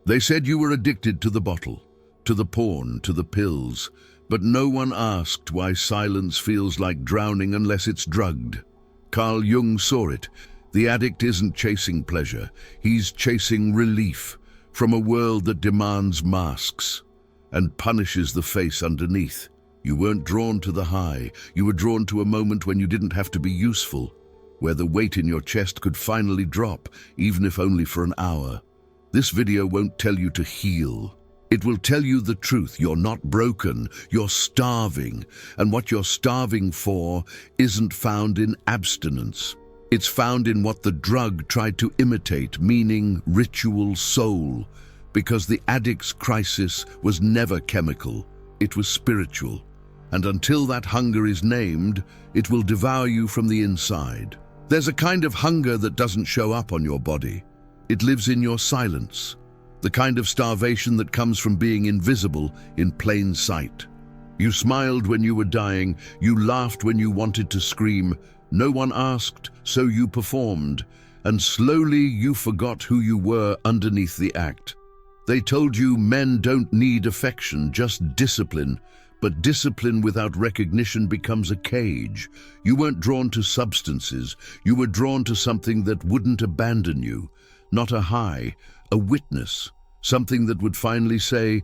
They said you were addicted to the bottle, to the porn, to the pills, but no one asked why silence feels like drowning unless it's drugged. Carl Jung saw it. The addict isn't chasing pleasure, he's chasing relief from a world that demands masks and punishes the face underneath. You weren't drawn to the high, you were drawn to a moment when you didn't have to be useful, where the weight in your chest could finally drop, even if only for an hour. This video won't tell you to heal. It will tell you the truth. You're not broken, you're starving. And what you're starving for isn't found in abstinence. It's found in what the drug tried to imitate, meaning ritual soul. Because the addict's crisis was never chemical, it was spiritual. And until that hunger is named, it will devour you from the inside. There's a kind of hunger that doesn't show up on your body. It lives in your silence. The kind of starvation that comes from being invisible in plain sight. You smiled when you were dying, you laughed when you wanted to scream. No one asked, so you performed, and slowly you forgot who you were underneath the act. They told you men don't need affection, just discipline, but discipline without recognition becomes a cage. You weren't drawn to substances, you were drawn to something that wouldn't abandon you. Not a high, a witness, something that would finally say,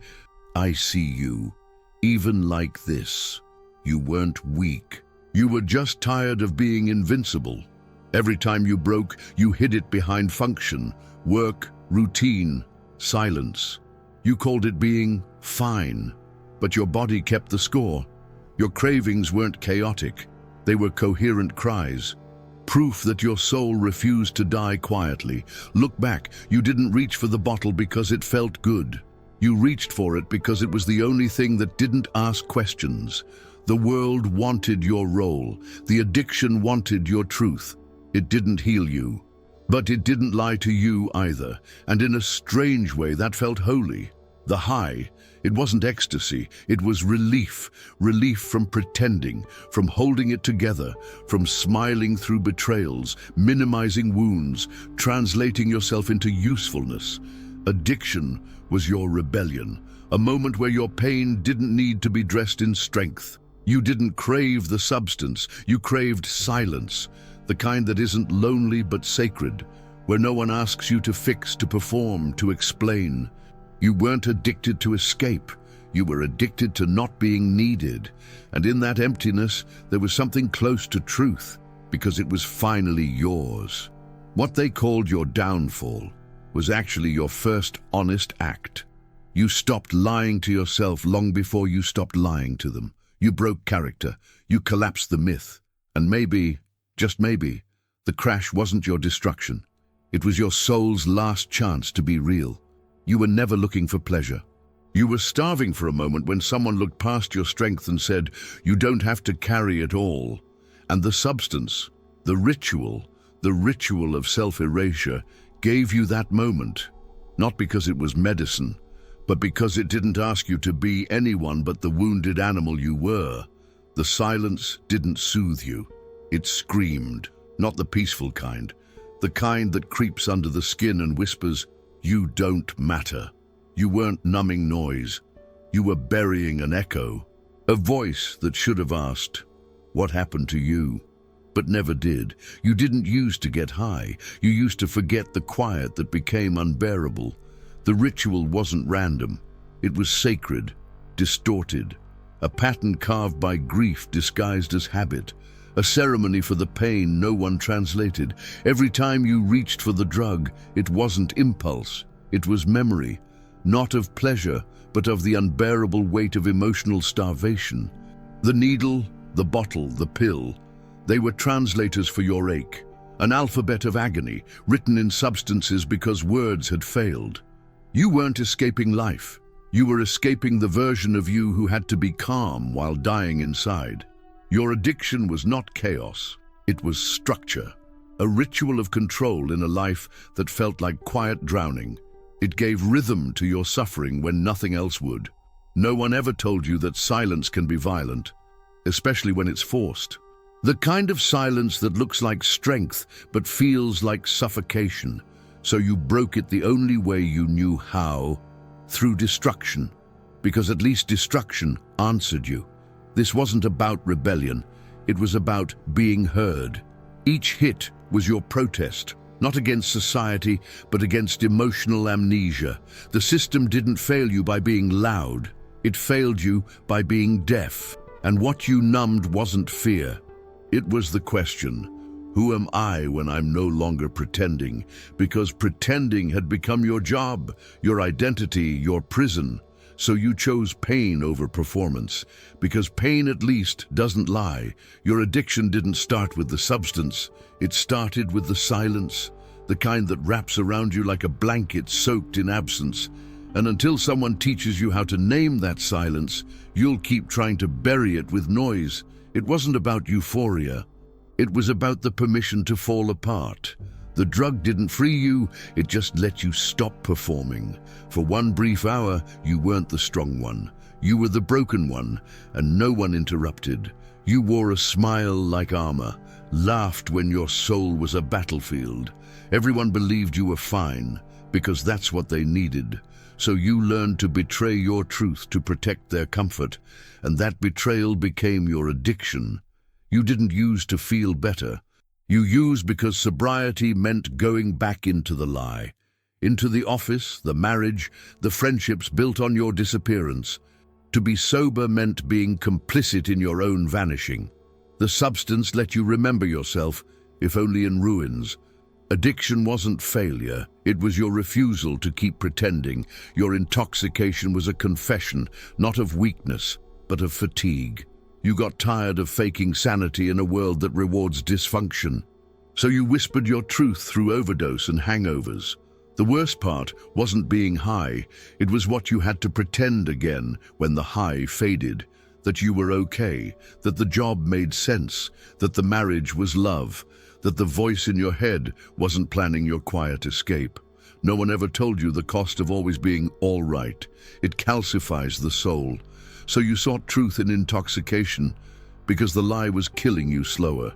I see you, even like this. You weren't weak. You were just tired of being invincible. Every time you broke, you hid it behind function, work, routine, silence. You called it being fine, but your body kept the score. Your cravings weren't chaotic. They were coherent cries. Proof that your soul refused to die quietly. Look back, you didn't reach for the bottle because it felt good. You reached for it because it was the only thing that didn't ask questions. The world wanted your role. The addiction wanted your truth. It didn't heal you. But it didn't lie to you either. And in a strange way, that felt holy. The high, it wasn't ecstasy, it was relief. Relief from pretending, from holding it together, from smiling through betrayals, minimizing wounds, translating yourself into usefulness. Addiction was your rebellion, a moment where your pain didn't need to be dressed in strength. You didn't crave the substance, you craved silence, the kind that isn't lonely but sacred, where no one asks you to fix, to perform, to explain. You weren't addicted to escape, you were addicted to not being needed. And in that emptiness, there was something close to truth, because it was finally yours. What they called your downfall was actually your first honest act. You stopped lying to yourself long before you stopped lying to them. You broke character, you collapsed the myth. And maybe, just maybe, the crash wasn't your destruction. It was your soul's last chance to be real. You were never looking for pleasure. You were starving for a moment when someone looked past your strength and said, you don't have to carry it all. And the substance, the ritual of self-erasure gave you that moment, not because it was medicine, but because it didn't ask you to be anyone but the wounded animal you were. The silence didn't soothe you. It screamed, not the peaceful kind, the kind that creeps under the skin and whispers, you don't matter. You weren't numbing noise. You were burying an echo, a voice that should have asked, what happened to you? But never did. You didn't use to get high. You used to forget the quiet that became unbearable. The ritual wasn't random. It was sacred, distorted, a pattern carved by grief disguised as habit, a ceremony for the pain no one translated. Every time you reached for the drug, it wasn't impulse, it was memory, not of pleasure, but of the unbearable weight of emotional starvation. The needle, the bottle, the pill, they were translators for your ache, an alphabet of agony written in substances because words had failed. You weren't escaping life. You were escaping the version of you who had to be calm while dying inside. Your addiction was not chaos, it was structure, a ritual of control in a life that felt like quiet drowning. It gave rhythm to your suffering when nothing else would. No one ever told you that silence can be violent, especially when it's forced. The kind of silence that looks like strength but feels like suffocation. So you broke it the only way you knew how, through destruction, because at least destruction answered you. This wasn't about rebellion, it was about being heard. Each hit was your protest, not against society, but against emotional amnesia. The system didn't fail you by being loud, it failed you by being deaf. And what you numbed wasn't fear, it was the question, who am I when I'm no longer pretending? Because pretending had become your job, your identity, your prison. So you chose pain over performance, because pain at least doesn't lie. Your addiction didn't start with the substance, it started with the silence, the kind that wraps around you like a blanket soaked in absence. And until someone teaches you how to name that silence, you'll keep trying to bury it with noise. It wasn't about euphoria. It was about the permission to fall apart. The drug didn't free you, it just let you stop performing. For one brief hour, you weren't the strong one. You were the broken one, and no one interrupted. You wore a smile like armor, laughed when your soul was a battlefield. Everyone believed you were fine, because that's what they needed. So you learned to betray your truth to protect their comfort, and that betrayal became your addiction. You didn't use to feel better. You used because sobriety meant going back into the lie, into the office, the marriage, the friendships built on your disappearance. To be sober meant being complicit in your own vanishing. The substance let you remember yourself, if only in ruins. Addiction wasn't failure, it was your refusal to keep pretending. Your intoxication was a confession, not of weakness, but of fatigue. You got tired of faking sanity in a world that rewards dysfunction. So you whispered your truth through overdose and hangovers. The worst part wasn't being high, it was what you had to pretend again when the high faded. That you were okay, that the job made sense, that the marriage was love, that the voice in your head wasn't planning your quiet escape. No one ever told you the cost of always being all right. It calcifies the soul. So you sought truth in intoxication, because the lie was killing you slower.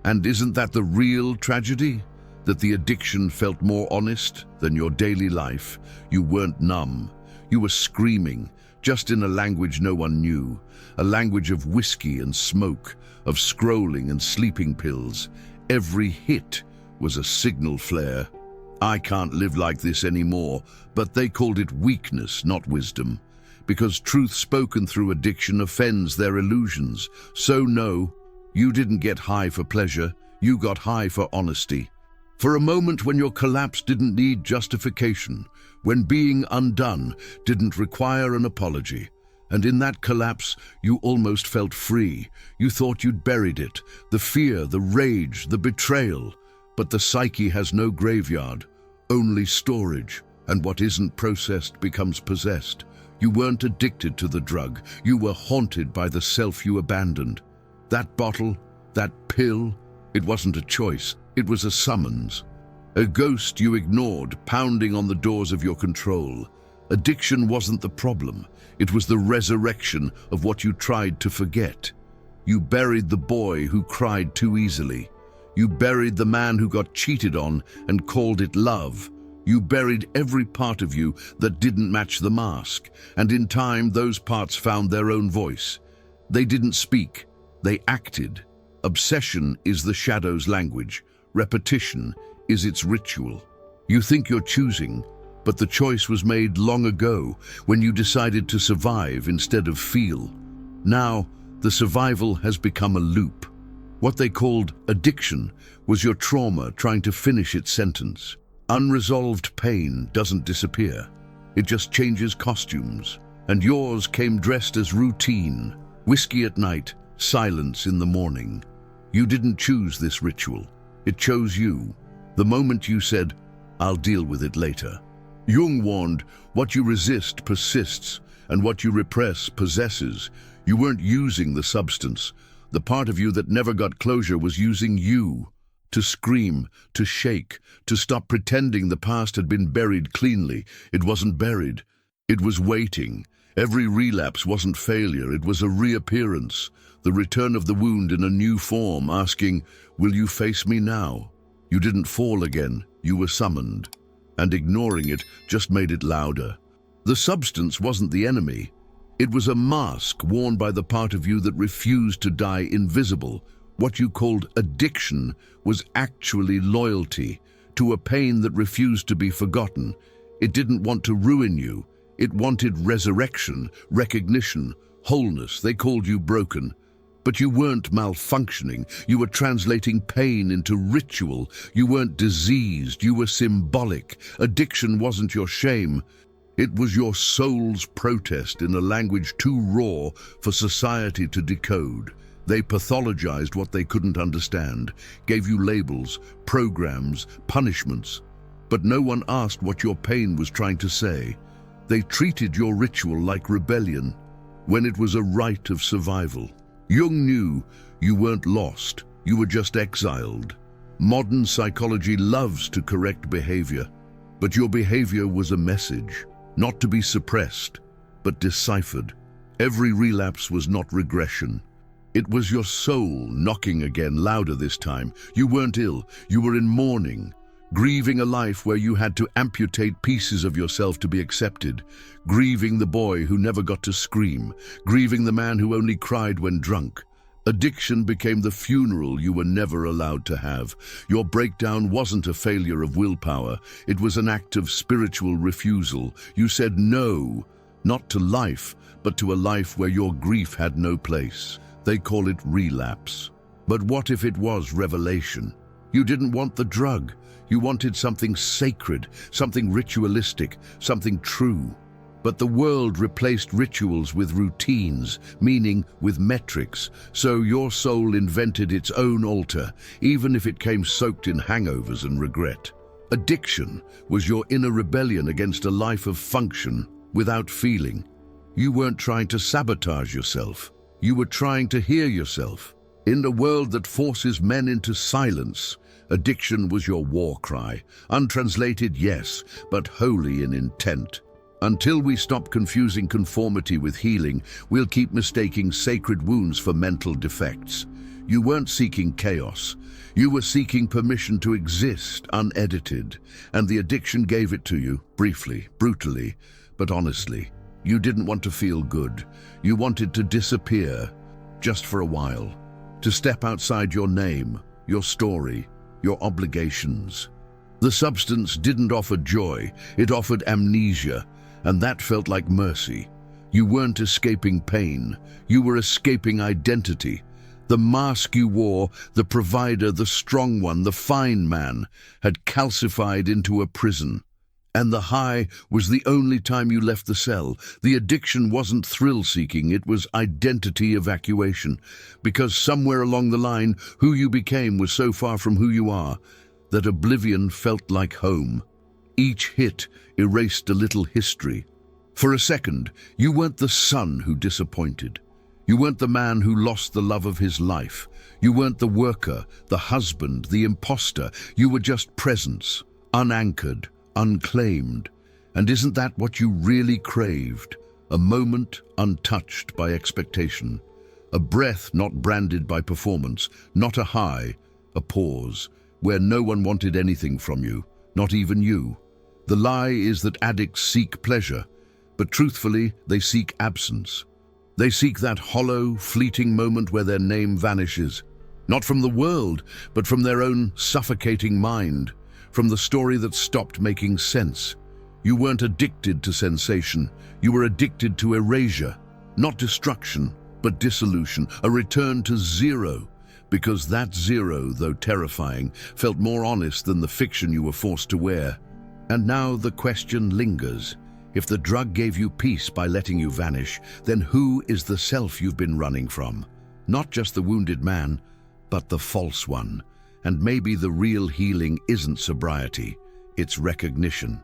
And isn't that the real tragedy? That the addiction felt more honest than your daily life. You weren't numb. You were screaming, just in a language no one knew. A language of whiskey and smoke, of scrolling and sleeping pills. Every hit was a signal flare. I can't live like this anymore, but they called it weakness, not wisdom. Because truth spoken through addiction offends their illusions. So no, you didn't get high for pleasure, you got high for honesty. For a moment when your collapse didn't need justification, when being undone didn't require an apology. And in that collapse, you almost felt free. You thought you'd buried it, the fear, the rage, the betrayal. But the psyche has no graveyard, only storage, and what isn't processed becomes possessed. You weren't addicted to the drug, you were haunted by the self you abandoned. That bottle, that pill, it wasn't a choice, it was a summons. A ghost you ignored, pounding on the doors of your control. Addiction wasn't the problem, it was the resurrection of what you tried to forget. You buried the boy who cried too easily. You buried the man who got cheated on and called it love. You buried every part of you that didn't match the mask, and in time those parts found their own voice. They didn't speak, they acted. Obsession is the shadow's language, repetition is its ritual. You think you're choosing, but the choice was made long ago when you decided to survive instead of feel. Now, the survival has become a loop. What they called addiction was your trauma trying to finish its sentence. Unresolved pain doesn't disappear. It just changes costumes. And yours came dressed as routine. Whiskey at night, silence in the morning. You didn't choose this ritual. It chose you. The moment you said, "I'll deal with it later." Jung warned, what you resist persists, and what you repress possesses. You weren't using the substance. The part of you that never got closure was using you. To scream, to shake, to stop pretending the past had been buried cleanly. It wasn't buried. It was waiting. Every relapse wasn't failure, it was a reappearance. The return of the wound in a new form, asking, "Will you face me now?" You didn't fall again, you were summoned. and ignoring it just made it louder. The substance wasn't the enemy. It was a mask worn by the part of you that refused to die invisible. What you called addiction was actually loyalty to a pain that refused to be forgotten. It didn't want to ruin you. It wanted resurrection, recognition, wholeness. They called you broken. But you weren't malfunctioning. You were translating pain into ritual. You weren't diseased. You were symbolic. Addiction wasn't your shame. It was your soul's protest in a language too raw for society to decode. They pathologized what they couldn't understand, gave you labels, programs, punishments. But no one asked what your pain was trying to say. They treated your ritual like rebellion, when it was a rite of survival. Jung knew you weren't lost, you were just exiled. Modern psychology loves to correct behavior, but your behavior was a message, not to be suppressed, but deciphered. Every relapse was not regression. It was your soul knocking again, louder this time. You weren't ill, you were in mourning, grieving a life where you had to amputate pieces of yourself to be accepted, grieving the boy who never got to scream, grieving the man who only cried when drunk. Addiction became the funeral you were never allowed to have. Your breakdown wasn't a failure of willpower. It was an act of spiritual refusal. You said no, not to life, but to a life where your grief had no place. They call it relapse. But what if it was revelation? You didn't want the drug. You wanted something sacred, something ritualistic, something true. But the world replaced rituals with routines, meaning with metrics. So your soul invented its own altar, even if it came soaked in hangovers and regret. Addiction was your inner rebellion against a life of function without feeling. You weren't trying to sabotage yourself. You were trying to hear yourself. In a world that forces men into silence, addiction was your war cry. Untranslated, yes, but holy in intent. Until we stop confusing conformity with healing, we'll keep mistaking sacred wounds for mental defects. You weren't seeking chaos. You were seeking permission to exist unedited, and the addiction gave it to you, briefly, brutally, but honestly. You didn't want to feel good. You wanted to disappear, just for a while. To step outside your name, your story, your obligations. The substance didn't offer joy, it offered amnesia, and that felt like mercy. You weren't escaping pain, you were escaping identity. The mask you wore, the provider, the strong one, the fine man, had calcified into a prison. And the high was the only time you left the cell. The addiction wasn't thrill-seeking, it was identity evacuation. Because somewhere along the line, who you became was so far from who you are, that oblivion felt like home. Each hit erased a little history. For a second, you weren't the son who disappointed. You weren't the man who lost the love of his life. You weren't the worker, the husband, the imposter. You were just presence, unanchored, unclaimed. And isn't that what you really craved? A moment untouched by expectation. A breath not branded by performance. Not a high, a pause, where no one wanted anything from you, not even you. The lie is that addicts seek pleasure, but truthfully, they seek absence. They seek that hollow, fleeting moment where their name vanishes. Not from the world, but from their own suffocating mind. From the story that stopped making sense. You weren't addicted to sensation. You were addicted to erasure. Not destruction, but dissolution. A return to zero. Because that zero, though terrifying, felt more honest than the fiction you were forced to wear. And now the question lingers. If the drug gave you peace by letting you vanish, then who is the self you've been running from? Not just the wounded man, but the false one. And maybe the real healing isn't sobriety, it's recognition.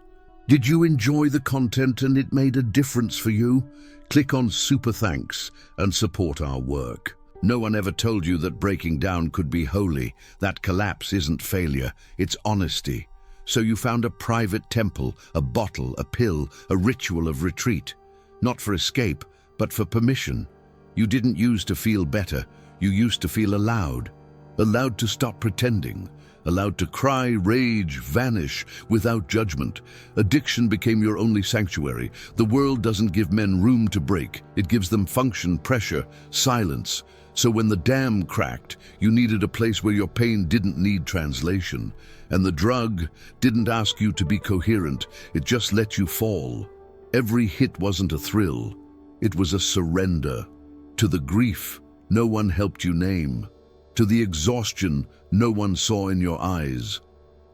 Did you enjoy the content and it made a difference for you? Click on Super Thanks and support our work. No one ever told you that breaking down could be holy. That collapse isn't failure, it's honesty. So you found a private temple, a bottle, a pill, a ritual of retreat. Not for escape, but for permission. You didn't use to feel better, you used to feel allowed. allowed to stop pretending, allowed to cry, rage, vanish without judgment. Addiction became your only sanctuary. The world doesn't give men room to break. It gives them function, pressure, silence. So when the dam cracked, you needed a place where your pain didn't need translation. And the drug didn't ask you to be coherent. It just let you fall. Every hit wasn't a thrill. It was a surrender. To the grief no one helped you name. To the exhaustion no one saw in your eyes.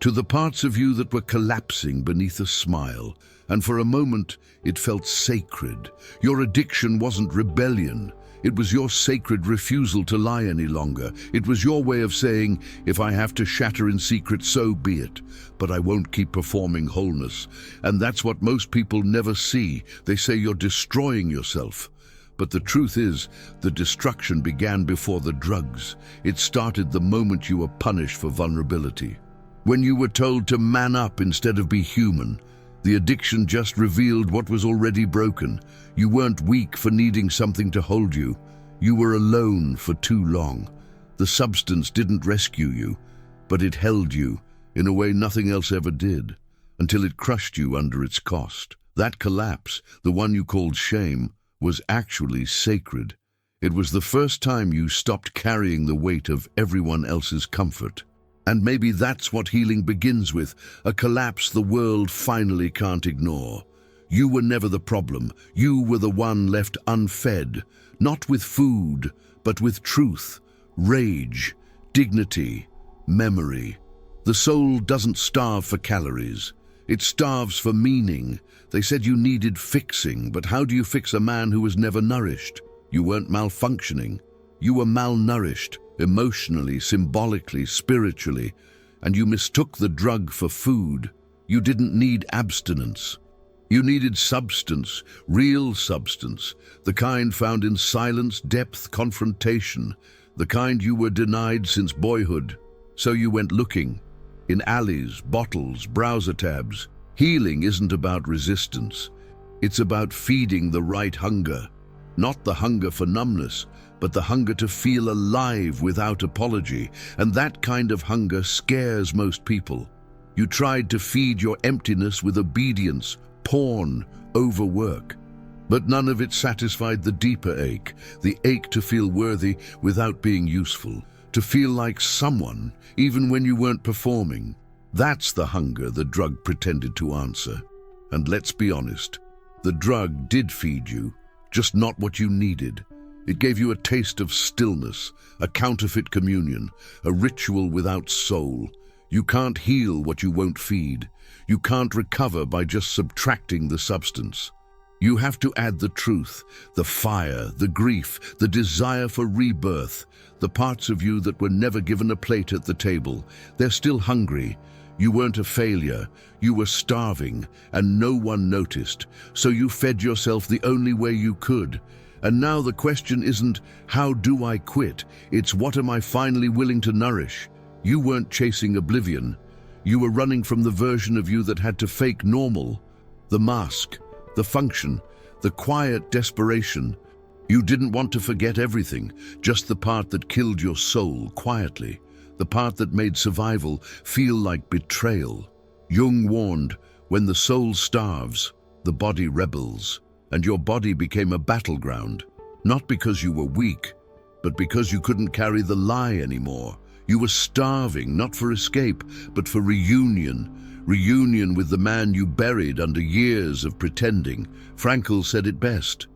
To the parts of you that were collapsing beneath a smile. And for a moment, it felt sacred. Your addiction wasn't rebellion. It was your sacred refusal to lie any longer. It was your way of saying, if I have to shatter in secret, so be it. But I won't keep performing wholeness. And that's what most people never see. They say you're destroying yourself. But the truth is, the destruction began before the drugs. It started the moment you were punished for vulnerability. When you were told to man up instead of be human, the addiction just revealed what was already broken. You weren't weak for needing something to hold you. You were alone for too long. The substance didn't rescue you, but it held you in a way nothing else ever did, until it crushed you under its cost. That collapse, the one you called shame, was actually sacred. It was the first time you stopped carrying the weight of everyone else's comfort. And maybe that's what healing begins with, a collapse the world finally can't ignore. You were never the problem. You were the one left unfed, not with food, but with truth, rage, dignity, memory. The soul doesn't starve for calories. It starves for meaning. They said you needed fixing, but how do you fix a man who was never nourished? You weren't malfunctioning. You were malnourished, emotionally, symbolically, spiritually, and you mistook the drug for food. You didn't need abstinence. You needed substance, real substance, the kind found in silence, depth, confrontation, the kind you were denied since boyhood. So you went looking, in alleys, bottles, browser tabs. Healing isn't about resistance. It's about feeding the right hunger. Not the hunger for numbness, but the hunger to feel alive without apology. And that kind of hunger scares most people. You tried to feed your emptiness with obedience, porn, overwork. But none of it satisfied the deeper ache, the ache to feel worthy without being useful, to feel like someone, even when you weren't performing. That's the hunger the drug pretended to answer. And let's be honest, the drug did feed you, just not what you needed. It gave you a taste of stillness, a counterfeit communion, a ritual without soul. You can't heal what you won't feed. You can't recover by just subtracting the substance. You have to add the truth, the fire, the grief, the desire for rebirth, the parts of you that were never given a plate at the table. They're still hungry. You weren't a failure. You were starving, and no one noticed. So you fed yourself the only way you could. And now the question isn't, how do I quit? It's, what am I finally willing to nourish? You weren't chasing oblivion. You were running from the version of you that had to fake normal. The mask, the function, the quiet desperation. You didn't want to forget everything, just the part that killed your soul quietly, the part that made survival feel like betrayal. Jung warned, when the soul starves, the body rebels, and your body became a battleground, not because you were weak, but because you couldn't carry the lie anymore. You were starving, not for escape, but for reunion with the man you buried under years of pretending. Frankl said it best,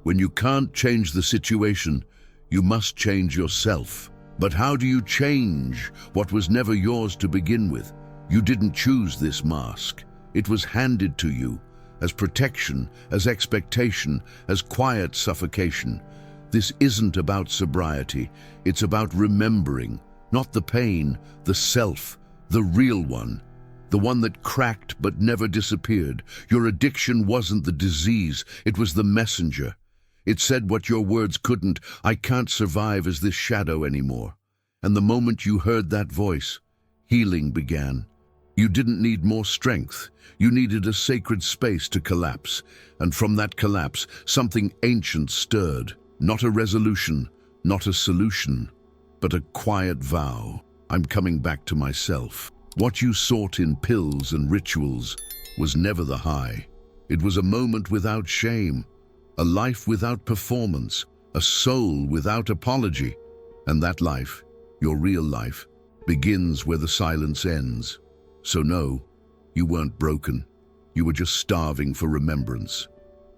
when you can't change the situation, you must change yourself. But how do you change what was never yours to begin with? You didn't choose this mask. It was handed to you, as protection, as expectation, as quiet suffocation. This isn't about sobriety. It's about remembering, not the pain, the self, the real one, the one that cracked but never disappeared. Your addiction wasn't the disease, it was the messenger. It said what your words couldn't: I can't survive as this shadow anymore. And the moment you heard that voice, healing began. You didn't need more strength. You needed a sacred space to collapse. And from that collapse, something ancient stirred. Not a resolution, not a solution, but a quiet vow. I'm coming back to myself. What you sought in pills and rituals was never the high. It was a moment without shame, a life without performance, a soul without apology. And that life, your real life, begins where the silence ends. So no, you weren't broken. You were just starving for remembrance.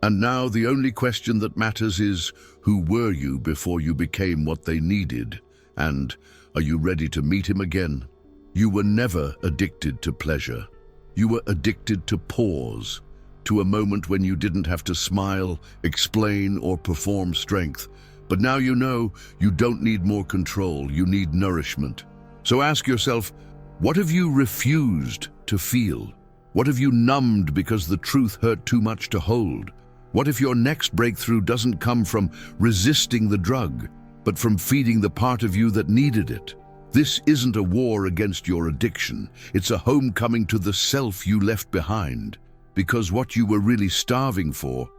And now the only question that matters is, who were you before you became what they needed? And are you ready to meet him again? You were never addicted to pleasure. You were addicted to pause, to a moment when you didn't have to smile, explain, or perform strength. But now you know you don't need more control, you need nourishment. So ask yourself, what have you refused to feel? What have you numbed because the truth hurt too much to hold? What if your next breakthrough doesn't come from resisting the drug, but from feeding the part of you that needed it? This isn't a war against your addiction. It's a homecoming to the self you left behind. Because what you were really starving for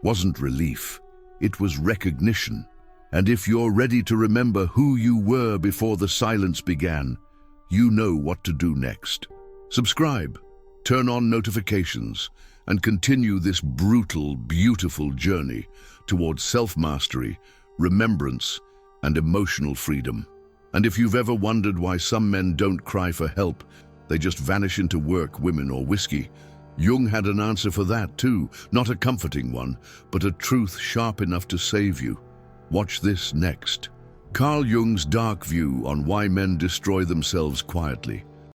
wasn't relief. It was recognition. And if you're ready to remember who you were before the silence began, you know what to do next. Subscribe, turn on notifications, and continue this brutal, beautiful journey towards self-mastery, remembrance, and emotional freedom. And if you've ever wondered why some men don't cry for help, they just vanish into work, women, or whiskey, Jung had an answer for that too, not a comforting one, but a truth sharp enough to save you. Watch this next. Carl Jung's dark view on why men destroy themselves quietly.